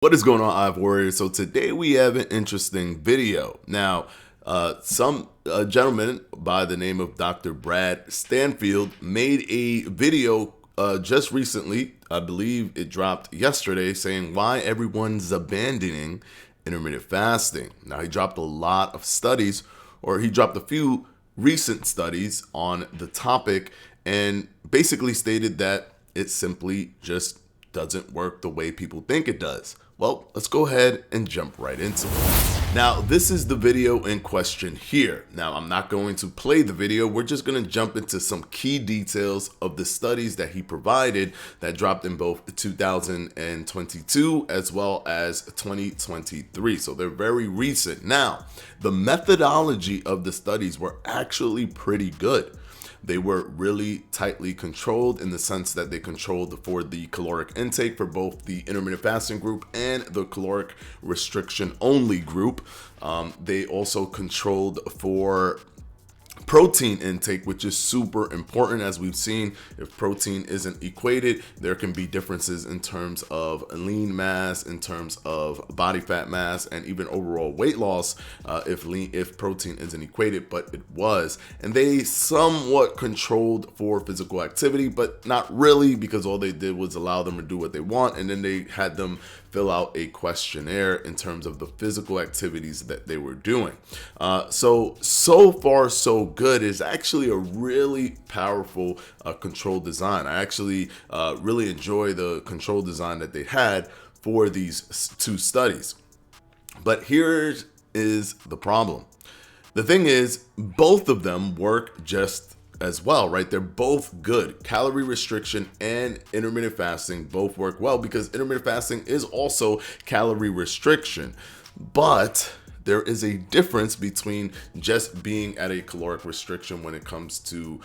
What is going on, Ive Warriors? So today we have an interesting video. Now, some gentleman by the name of Dr. Brad Stanfield made a video just recently. I believe it dropped yesterday, saying why everyone's abandoning intermittent fasting. Now, he dropped a lot of studies, or he dropped a few recent studies on the topic, and basically stated that it simply just doesn't work the way people think it does. Well, let's go ahead and jump right into it. Now, this is the video in question here. Now, I'm not going to play the video. We're just going to jump into some key details of the studies that he provided that dropped in both 2022 as well as 2023. So they're very recent. Now, the methodology of the studies were actually pretty good. They were really tightly controlled in the sense that they controlled for the caloric intake for both the intermittent fasting group and the caloric restriction only group. They also controlled for protein intake, which is super important. As we've seen, if protein isn't equated, there can be differences in terms of lean mass, in terms of body fat mass, and even overall weight loss if protein isn't equated, but it was. And they somewhat controlled for physical activity, but not really, because all they did was allow them to do what they want, and then they had them fill out a questionnaire in terms of the physical activities that they were doing. So far so good. Is actually a really powerful control design. I actually really enjoy the control design that they had for these two studies. But here is the problem. The thing is, both of them work just as well, right? They're both good. Calorie restriction and intermittent fasting both work well, because intermittent fasting is also calorie restriction. But there is a difference between just being at a caloric restriction when it comes to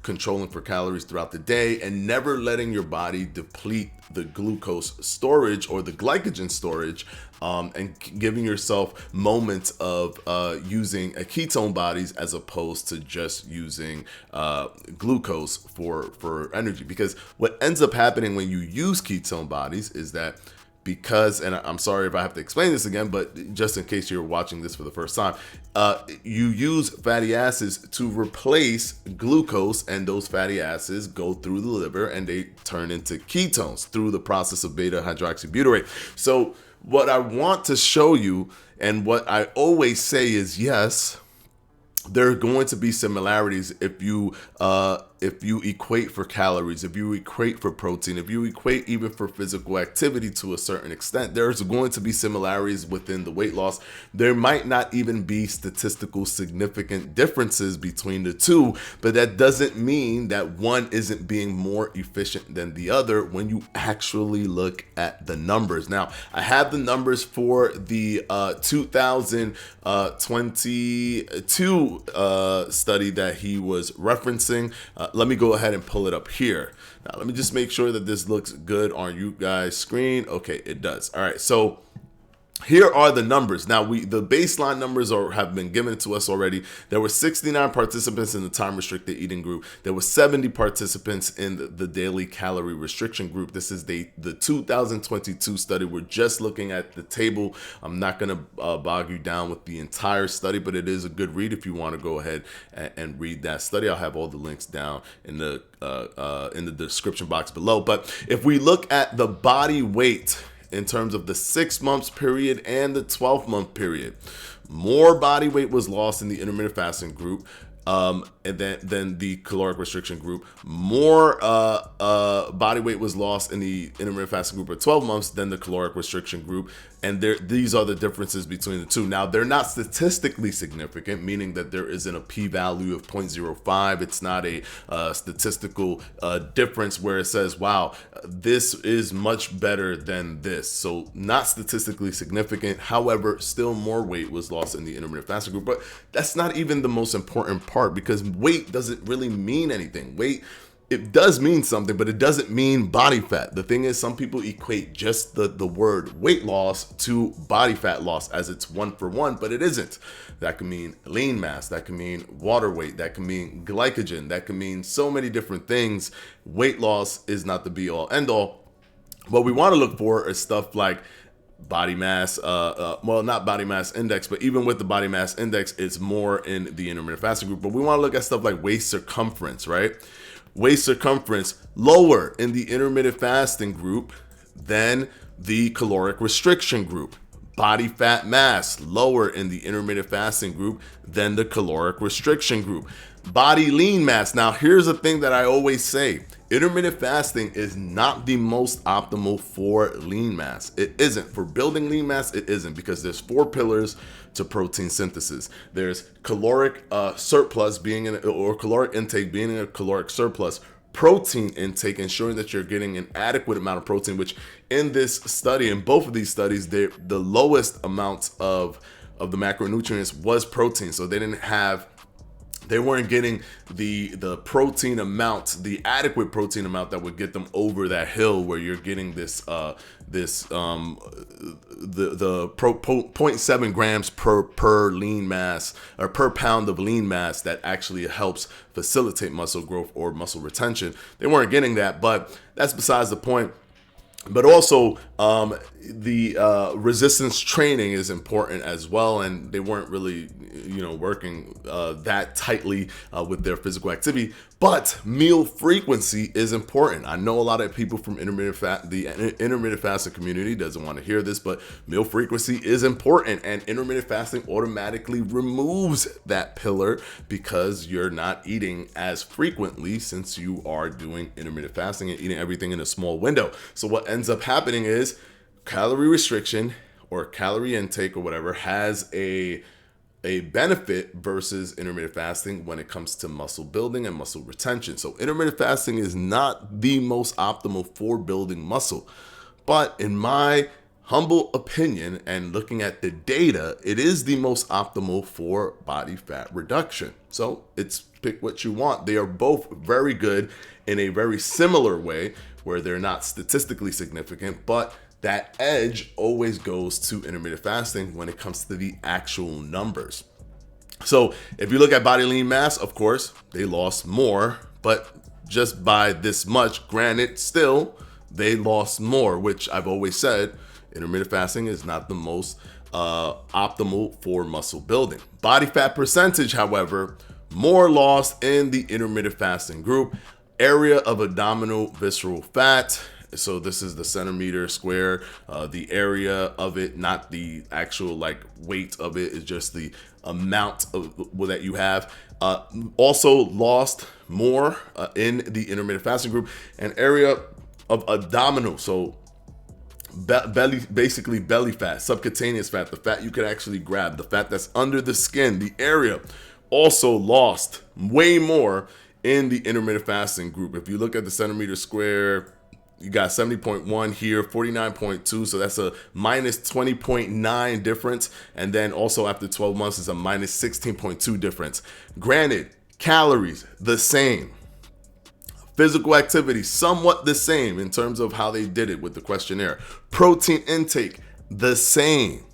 controlling for calories throughout the day and never letting your body deplete the glucose storage or the glycogen storage, and giving yourself moments of using ketone bodies as opposed to just using glucose for energy. Because what ends up happening when you use ketone bodies is that, and I'm sorry if I have to explain this again, but just in case you're watching this for the first time, you use fatty acids to replace glucose, and those fatty acids go through the liver and they turn into ketones through the process of beta hydroxybutyrate. So what I want to show you, and what I always say is, yes, there are going to be similarities if you equate for calories, if you equate for protein, if you equate even for physical activity to a certain extent. There's going to be similarities within the weight loss. There might not even be statistical significant differences between the two, but that doesn't mean that one isn't being more efficient than the other when you actually look at the numbers. Now, I have the numbers for the 2022 study that he was referencing. Let me go ahead and pull it up here. Now, let me just make sure that this looks good on you guys' screen. Okay, it does. All right, so here are the numbers. Now, the baseline numbers have been given to us already. There were 69 participants in the time-restricted eating group. There were 70 participants in the daily calorie restriction group. This is the 2022 study. We're just looking at the table. I'm not going to bog you down with the entire study, but it is a good read if you want to go ahead and read that study. I'll have all the links down in the description box below. But if we look at the body weight in terms of the 6 months period and the 12-month period, more body weight was lost in the intermittent fasting group and then the caloric restriction group. More body weight was lost in the intermittent fasting group at 12 months than the caloric restriction group. And these are the differences between the two. Now, they're not statistically significant, meaning that there isn't a p-value of 0.05. It's not a statistical difference where it says, wow, this is much better than this. So not statistically significant. However, still more weight was lost in the intermittent fasting group. But that's not even the most important part, because weight doesn't really mean anything. Weight, it does mean something, but it doesn't mean body fat. The thing is, some people equate just the word weight loss to body fat loss as it's one for one, but it isn't. That can mean lean mass, that can mean water weight, that can mean glycogen, that can mean so many different things. Weight loss is not the be all end all. What we want to look for is stuff like body mass, well, not body mass index, but even with the body mass index, it's more in the intermittent fasting group. But we want to look at stuff like waist circumference, right? Waist circumference lower in the intermittent fasting group than the caloric restriction group. Body fat mass lower in the intermittent fasting group than the caloric restriction group. Body lean mass. Now, here's the thing that I always say. Intermittent fasting is not the most optimal for lean mass. It isn't. For building lean mass, it isn't, because there's 4 pillars to protein synthesis. There's caloric surplus or caloric intake being in a caloric surplus, protein intake, ensuring that you're getting an adequate amount of protein, which in this study, in both of these studies, the lowest amounts of the macronutrients was protein. So they weren't getting the protein amount, the adequate protein amount that would get them over that hill where you're getting the 0.7 grams per lean mass, or per pound of lean mass, that actually helps facilitate muscle growth or muscle retention. They weren't getting that, but that's besides the point. But also, the resistance training is important as well, and they weren't really, working that tightly with their physical activity. But meal frequency is important. I know a lot of people from the intermittent fasting community doesn't want to hear this, but meal frequency is important, and intermittent fasting automatically removes that pillar because you're not eating as frequently, since you are doing intermittent fasting and eating everything in a small window. So what ends up happening is calorie restriction or calorie intake or whatever has a benefit versus intermittent fasting when it comes to muscle building and muscle retention. So intermittent fasting is not the most optimal for building muscle, but in my humble opinion and looking at the data, it is the most optimal for body fat reduction. So it's pick what you want. They are both very good in a very similar way, where they're not statistically significant, but that edge always goes to intermittent fasting when it comes to the actual numbers. So if you look at body lean mass, of course, they lost more, but just by this much. Granted, still, they lost more, which I've always said, intermittent fasting is not the most optimal for muscle building. Body fat percentage, however, more lost in the intermittent fasting group. Area of abdominal visceral fat. So this is the centimeter square, the area of it, not the actual weight of it, is just the amount of that you have. Also lost more in the intermittent fasting group. An area of abdominal, so basically belly fat, subcutaneous fat, the fat you could actually grab, the fat that's under the skin, the area also lost way more in the intermittent fasting group. If you look at the centimeter square, you got 70.1 here, 49.2. So that's a minus 20.9 difference. And then also after 12 months, it's a minus 16.2 difference. Granted, calories, the same. Physical activity, somewhat the same in terms of how they did it with the questionnaire. Protein intake, the same.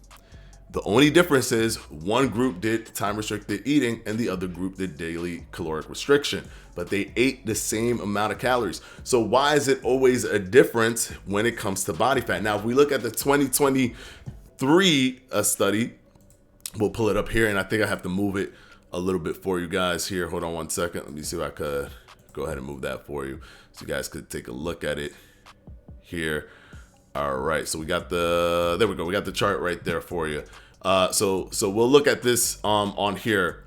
The only difference is one group did time restricted eating and the other group did daily caloric restriction, but they ate the same amount of calories. So why is it always a difference when it comes to body fat? Now, if we look at the 2023 study, we'll pull it up here, and I think I have to move it a little bit for you guys here. Hold on one second. Let me see if I could go ahead and move that for you so you guys could take a look at it here. All right, so we got there we go. We got the chart right there for you. So we'll look at this on here.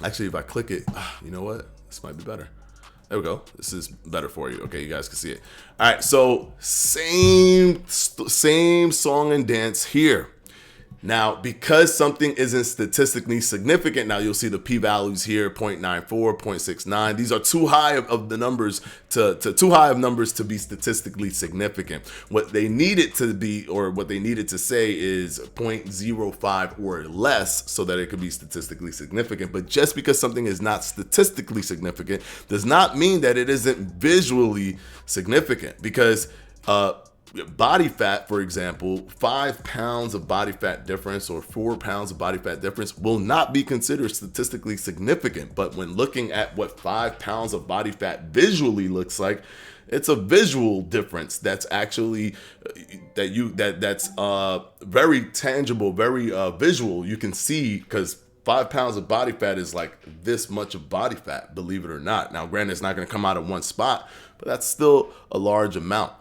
Actually, if I click it, you know what? This might be better. There we go. This is better for you. Okay, you guys can see it. All right, so same song and dance here. Now, because something isn't statistically significant, now you'll see the p-values here, 0.94, 0.69. These are too high of the numbers too high of numbers to be statistically significant. What they needed to be, or what they needed to say, is 0.05 or less so that it could be statistically significant. But just because something is not statistically significant does not mean that it isn't visually significant, because body fat, for example, 5 pounds of body fat difference or 4 pounds of body fat difference will not be considered statistically significant. But when looking at what 5 pounds of body fat visually looks like, It's a visual difference that's actually that's very tangible, very visual. You can see, because 5 pounds of body fat is like this much of body fat, believe it or not. Now, granted, it's not going to come out of one spot, but that's still a large amount.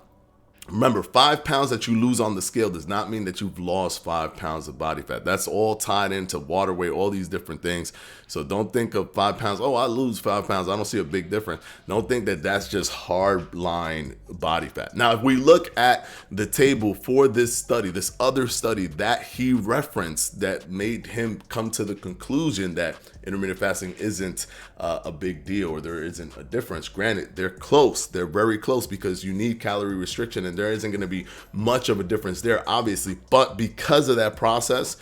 Remember, 5 pounds that you lose on the scale does not mean that you've lost 5 pounds of body fat. That's all tied into water weight, all these different things. So don't think of 5 pounds, oh, I lose 5 pounds, I don't see a big difference. Don't think that that's just hard line body fat. Now, if we look at the table for this study, this other study that he referenced that made him come to the conclusion that intermittent fasting isn't a big deal, or there isn't a difference. Granted, they're close. They're very close, because you need calorie restriction, and there isn't going to be much of a difference there, obviously. But because of that process,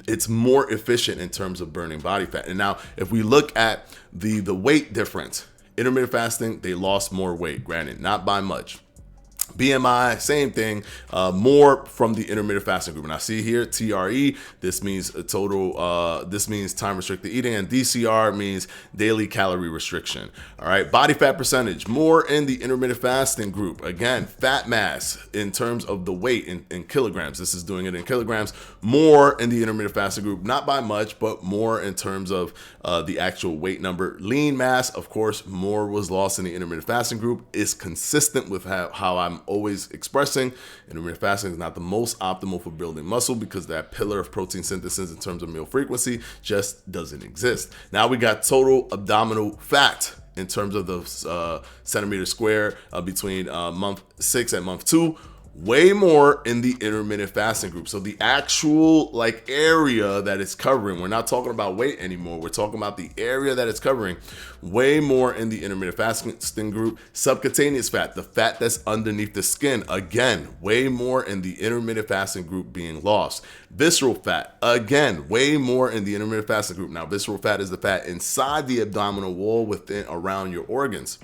it's more efficient in terms of burning body fat. And now, if we look at the weight difference, intermittent fasting, they lost more weight. Granted, not by much. BMI, same thing, more from the intermittent fasting group. And I see here TRE, this means a total, this means time restricted eating, and DCR means daily calorie restriction. All right, body fat percentage, more in the intermittent fasting group. Again, fat mass in terms of the weight in kilograms. This is doing it in kilograms, more in the intermittent fasting group, not by much, but more in terms of the actual weight number. Lean mass, of course, more was lost in the intermittent fasting group. Is consistent with how I'm always expressing. Intermittent fasting is not the most optimal for building muscle, because that pillar of protein synthesis in terms of meal frequency just doesn't exist. Now we got total abdominal fat in terms of the centimeter square between month 6 and month 2. Way more in the intermittent fasting group. So the actual area that it's covering, we're not talking about weight anymore. We're talking about the area that it's covering. Way more in the intermittent fasting group. Subcutaneous fat, the fat that's underneath the skin, again, way more in the intermittent fasting group being lost. Visceral fat, again, way more in the intermittent fasting group. Now, visceral fat is the fat inside the abdominal wall around your organs.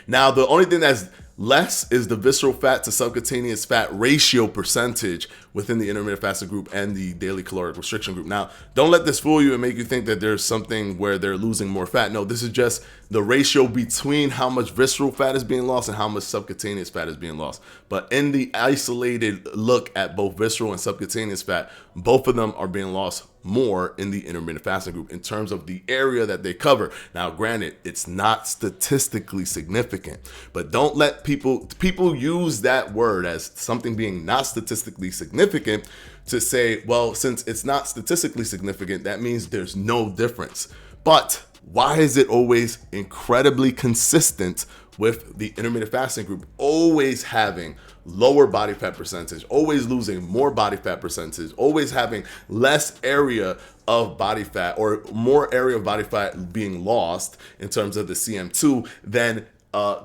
Now, the only thing that's less is the visceral fat to subcutaneous fat ratio percentage within the intermittent fasting group and the daily caloric restriction group. Now, don't let this fool you and make you think that there's something where they're losing more fat. No, this is just the ratio between how much visceral fat is being lost and how much subcutaneous fat is being lost. But in the isolated look at both visceral and subcutaneous fat, both of them are being lost more in the intermittent fasting group in terms of the area that they cover. Now, granted, it's not statistically significant, but don't let people use that word as something being not statistically significant to say, well, since it's not statistically significant, that means there's no difference. But why is it always incredibly consistent with the intermittent fasting group always having lower body fat percentage, always losing more body fat percentage, always having less area of body fat, or more area of body fat being lost in terms of the CM2 than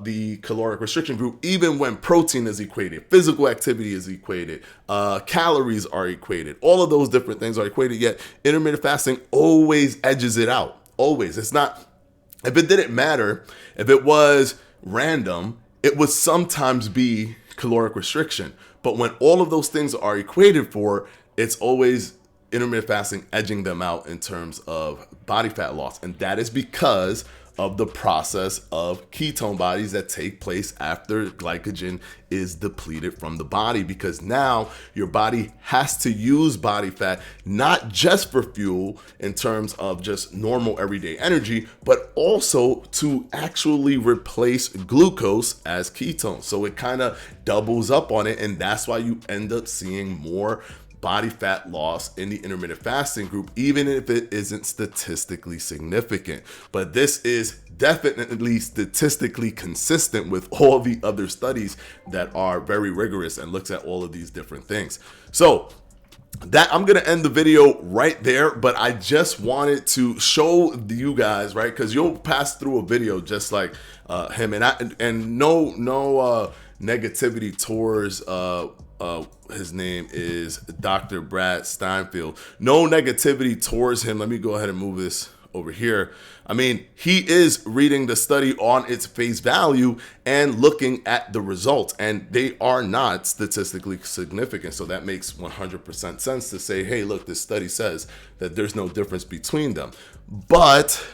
the caloric restriction group, even when protein is equated, physical activity is equated, calories are equated, all of those different things are equated, yet intermittent fasting always edges it out. Always. It's not, if it didn't matter, if it was random, it would sometimes be caloric restriction. But when all of those things are equated for, it's always intermittent fasting edging them out in terms of body fat loss. And that is because of the process of ketone bodies that take place after glycogen is depleted from the body, because now your body has to use body fat not just for fuel in terms of just normal everyday energy, but also to actually replace glucose as ketones. So it kind of doubles up on it, and that's why you end up seeing more body fat loss in the intermittent fasting group, even if it isn't statistically significant. But this is definitely statistically consistent with all the other studies that are very rigorous and looks at all of these different things. So that, I'm gonna end the video right there, but I just wanted to show you guys, right? Because you'll pass through a video just like him, and no negativity towards his name is Dr. Brad Stanfield. No negativity towards him. Let me go ahead and move this over here. I mean, he is reading the study on its face value and looking at the results, and they are not statistically significant. So that makes 100% sense to say, hey, look, this study says that there's no difference between them. But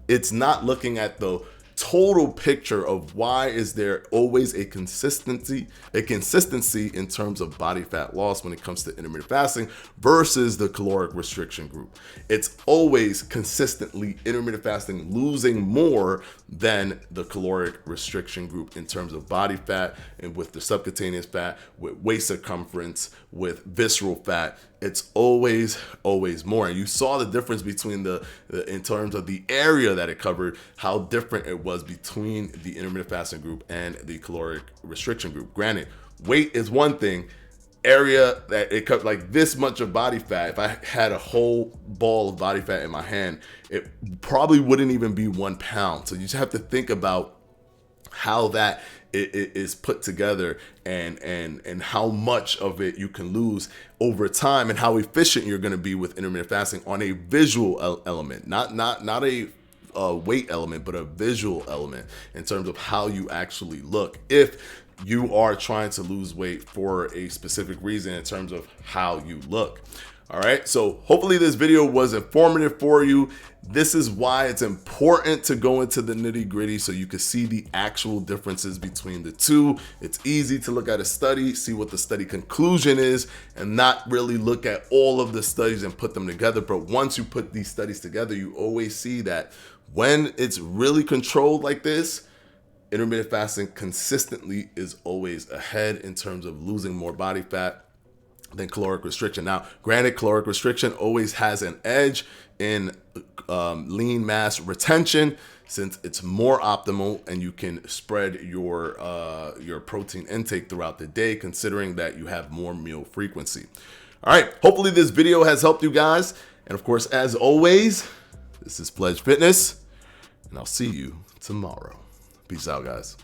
it's not looking at the total picture of why is there always a consistency in terms of body fat loss when it comes to intermittent fasting versus the caloric restriction group. It's always consistently intermittent fasting losing more than the caloric restriction group in terms of body fat, and with the subcutaneous fat, with waist circumference, with visceral fat. It's always more. And you saw the difference between in terms of the area that it covered, how different it was between the intermittent fasting group and the caloric restriction group. Granted, weight is one thing. Area that it covered, like this much of body fat, if I had a whole ball of body fat in my hand, it probably wouldn't even be 1 pound. So you just have to think about how that it is put together, and how much of it you can lose over time, and how efficient you're going to be with intermittent fasting on a visual element, not a weight element, but a visual element in terms of how you actually look, if you are trying to lose weight for a specific reason in terms of how you look. All right, so hopefully this video was informative for you. This is why it's important to go into the nitty gritty so you can see the actual differences between the two. It's easy to look at a study, see what the study conclusion is, and not really look at all of the studies and put them together. But once you put these studies together, you always see that when it's really controlled like this, intermittent fasting consistently is always ahead in terms of losing more body fat than caloric restriction. Now, granted, caloric restriction always has an edge in lean mass retention, since it's more optimal and you can spread your protein intake throughout the day, considering that you have more meal frequency. All right, hopefully this video has helped you guys. And of course, as always, this is Fledge Fitness, and I'll see you tomorrow. Peace out, guys.